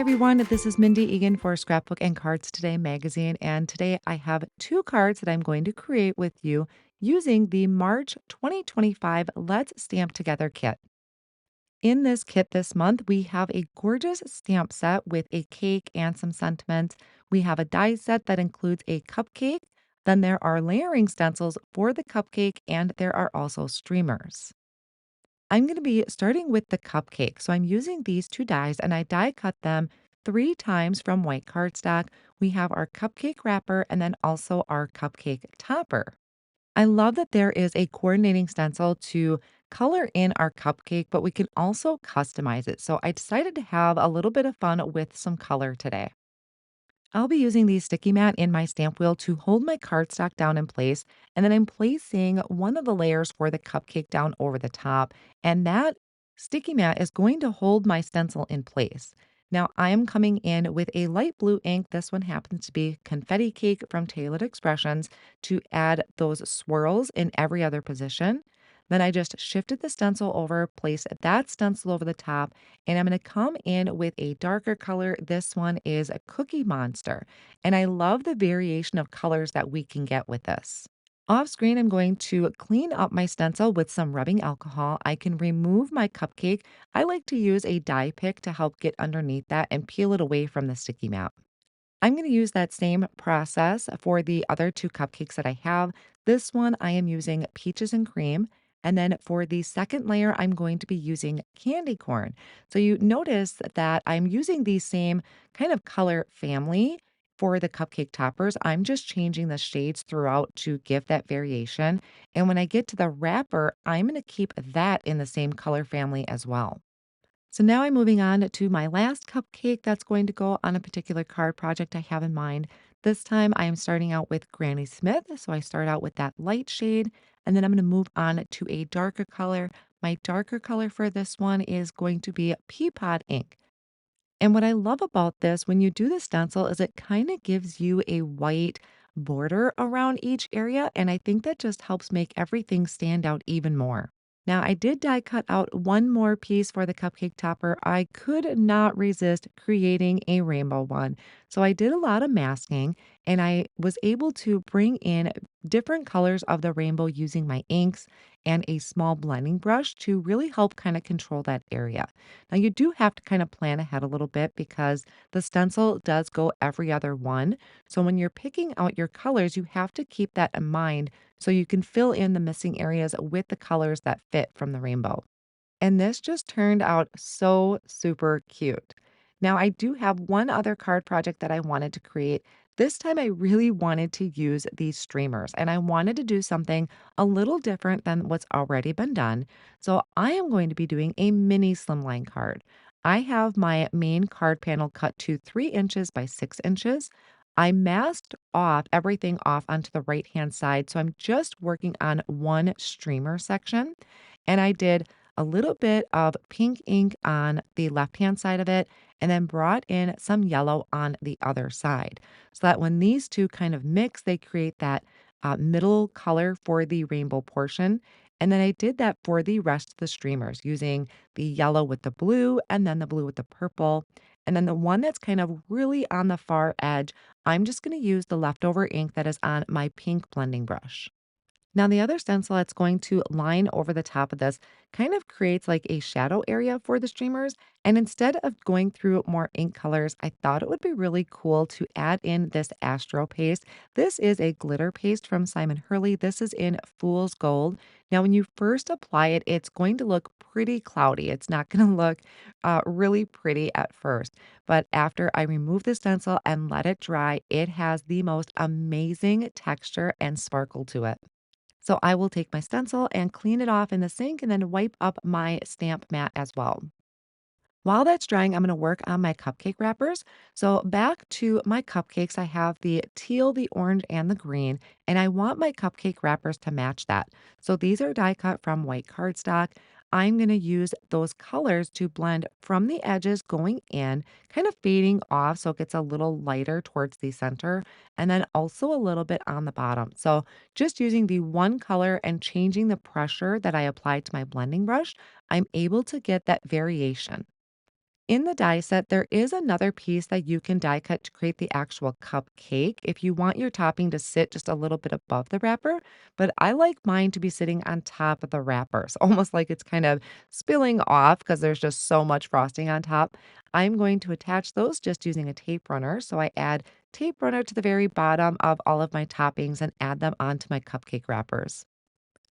everyone, this is Mindy Eggen for Scrapbook and Cards Today magazine, and today I have two cards that I'm going to create with you using the March 2025 Let's Stamp Together kit. In this kit this month, we have a gorgeous stamp set with a cake and some sentiments. We have a die set that includes a cupcake. Then there are layering stencils for the cupcake, and there are also streamers. I'm going to be starting with the cupcake. So I'm using these two dies and I die cut them 3 times from white cardstock. We have our cupcake wrapper and then also our cupcake topper. I love that there is a coordinating stencil to color in our cupcake, but we can also customize it. So I decided to have a little bit of fun with some color today. I'll be using the sticky mat in my stamp wheel to hold my cardstock down in place, and then I'm placing one of the layers for the cupcake down over the top, and that sticky mat is going to hold my stencil in place. Now, I am coming in with a light blue ink. This one happens to be Confetti Cake from Tailored Expressions to add those swirls in every other position. Then I just shifted the stencil over, placed that stencil over the top, and I'm going to come in with a darker color. This one is a Cookie Monster, and I love the variation of colors that we can get with this. Off screen, I'm going to clean up my stencil with some rubbing alcohol. I can remove my cupcake. I like to use a die pick to help get underneath that and peel it away from the sticky mat. I'm going to use that same process for the other two cupcakes that I have. This one, I am using peaches and cream. And then for the second layer, I'm going to be using candy corn. So you notice that I'm using the same kind of color family for the cupcake toppers. I'm just changing the shades throughout to give that variation. And when I get to the wrapper, I'm going to keep that in the same color family as well. So now I'm moving on to my last cupcake that's going to go on a particular card project I have in mind. This time I am starting out with Granny Smith. So I start out with that light shade and then I'm going to move on to a darker color. My darker color for this one is going to be Pea Pod ink. And what I love about this when you do the stencil is it kind of gives you a white border around each area. And I think that just helps make everything stand out even more. Now, I did die cut out one more piece for the cupcake topper. I could not resist creating a rainbow one. So I did a lot of masking and I was able to bring in different colors of the rainbow using my inks and a small blending brush to really help kind of control that area. Now, you do have to kind of plan ahead a little bit because the stencil does go every other one. So when you're picking out your colors, you have to keep that in mind so you can fill in the missing areas with the colors that fit from the rainbow. And this just turned out so super cute. Now, I do have one other card project that I wanted to create. This time, I really wanted to use these streamers and I wanted to do something a little different than what's already been done. So, I am going to be doing a mini slimline card. I have my main card panel cut to 3 inches by 6 inches. I masked off everything off onto the right hand side. So, I'm just working on one streamer section. And I did a little bit of pink ink on the left-hand side of it, and then brought in some yellow on the other side. So that when these two kind of mix, they create that middle color for the rainbow portion. And then I did that for the rest of the streamers using the yellow with the blue and then the blue with the purple. And then the one that's kind of really on the far edge, I'm just going to use the leftover ink that is on my pink blending brush. Now, the other stencil that's going to line over the top of this kind of creates like a shadow area for the streamers. And instead of going through more ink colors, I thought it would be really cool to add in this Astro paste. This is a glitter paste from Simon Hurley. This is in Fool's Gold. Now, when you first apply it, it's going to look pretty cloudy. It's not going to look really pretty at first. But after I remove the stencil and let it dry, it has the most amazing texture and sparkle to it. So I will take my stencil and clean it off in the sink and then wipe up my stamp mat as well. While that's drying, I'm going to work on my cupcake wrappers. So back to my cupcakes, I have the teal, the orange, and the green, and I want my cupcake wrappers to match that. So these are die cut from white cardstock. I'm going to use those colors to blend from the edges going in, kind of fading off so it gets a little lighter towards the center, and then also a little bit on the bottom. So just using the one color and changing the pressure that I applied to my blending brush, I'm able to get that variation. In the die set, there is another piece that you can die cut to create the actual cupcake if you want your topping to sit just a little bit above the wrapper. But I like mine to be sitting on top of the wrapper. So almost like it's kind of spilling off because there's just so much frosting on top. I'm going to attach those just using a tape runner. So I add tape runner to the very bottom of all of my toppings and add them onto my cupcake wrappers.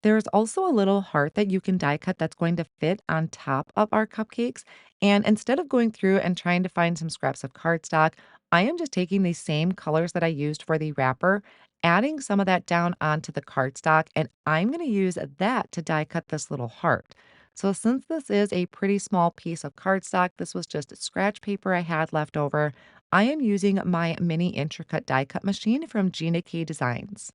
There's also a little heart that you can die cut that's going to fit on top of our cupcakes. And instead of going through and trying to find some scraps of cardstock, I am just taking these same colors that I used for the wrapper, adding some of that down onto the cardstock, and I'm going to use that to die cut this little heart. So since this is a pretty small piece of cardstock, this was just scratch paper I had left over. I am using my mini intricate die cut machine from Gina K Designs.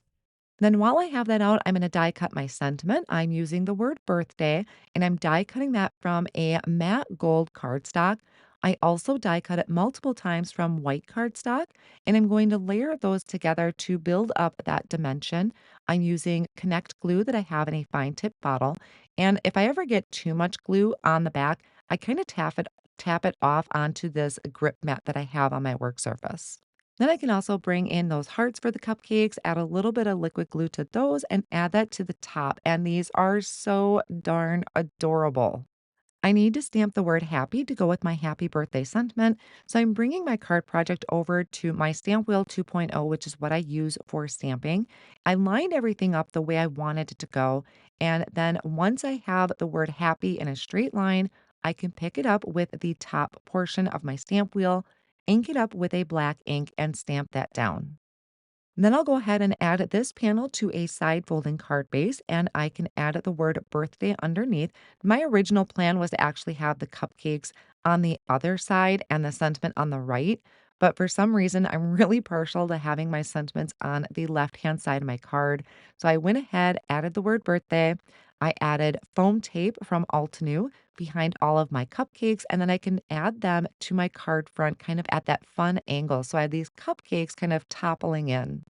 Then while I have that out, I'm going to die cut my sentiment. I'm using the word birthday and I'm die cutting that from a matte gold cardstock. I also die cut it multiple times from white cardstock and I'm going to layer those together to build up that dimension. I'm using connect glue that I have in a fine tip bottle. And if I ever get too much glue on the back, I kind of tap it off onto this grip mat that I have on my work surface. Then I can also bring in those hearts for the cupcakes, add a little bit of liquid glue to those, and add that to the top. And these are so darn adorable. I need to stamp the word happy to go with my happy birthday sentiment. So I'm bringing my card project over to my Stamp Wheel 2.0, which is what I use for stamping. I lined everything up the way I wanted it to go. And then once I have the word happy in a straight line, I can pick it up with the top portion of my stamp wheel, ink it up with a black ink, and stamp that down. Then I'll go ahead and add this panel to a side folding card base and I can add the word birthday underneath. My original plan was to actually have the cupcakes on the other side and the sentiment on the right. But for some reason, I'm really partial to having my sentiments on the left hand side of my card. So I went ahead, added the word birthday. I added foam tape from Altenew behind all of my cupcakes, and then I can add them to my card front kind of at that fun angle. So I have these cupcakes kind of toppling in.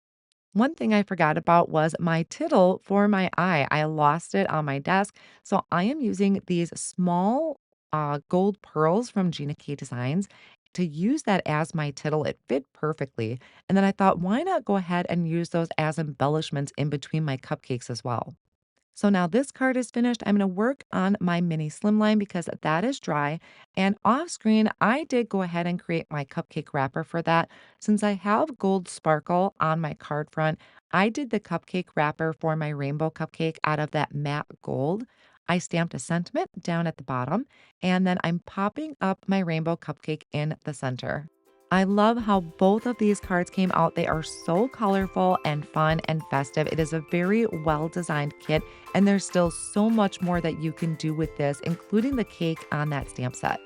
One thing I forgot about was my tittle for my eye. I lost it on my desk. So I am using these small gold pearls from Gina K Designs to use that as my tittle. It fit perfectly. And then I thought, why not go ahead and use those as embellishments in between my cupcakes as well? So now this card is finished. I'm going to work on my mini slimline because that is dry. And off screen, I did go ahead and create my cupcake wrapper for that. Since I have gold sparkle on my card front, I did the cupcake wrapper for my rainbow cupcake out of that matte gold. I stamped a sentiment down at the bottom, and then I'm popping up my rainbow cupcake in the center. I love how both of these cards came out. They are so colorful and fun and festive. It is a very well designed kit, and there's still so much more that you can do with this, including the cake on that stamp set.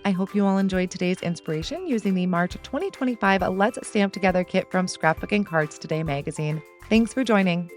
I hope you all enjoyed today's inspiration using the March 2025 Let's Stamp Together kit from Scrapbook and Cards Today magazine. Thanks for joining.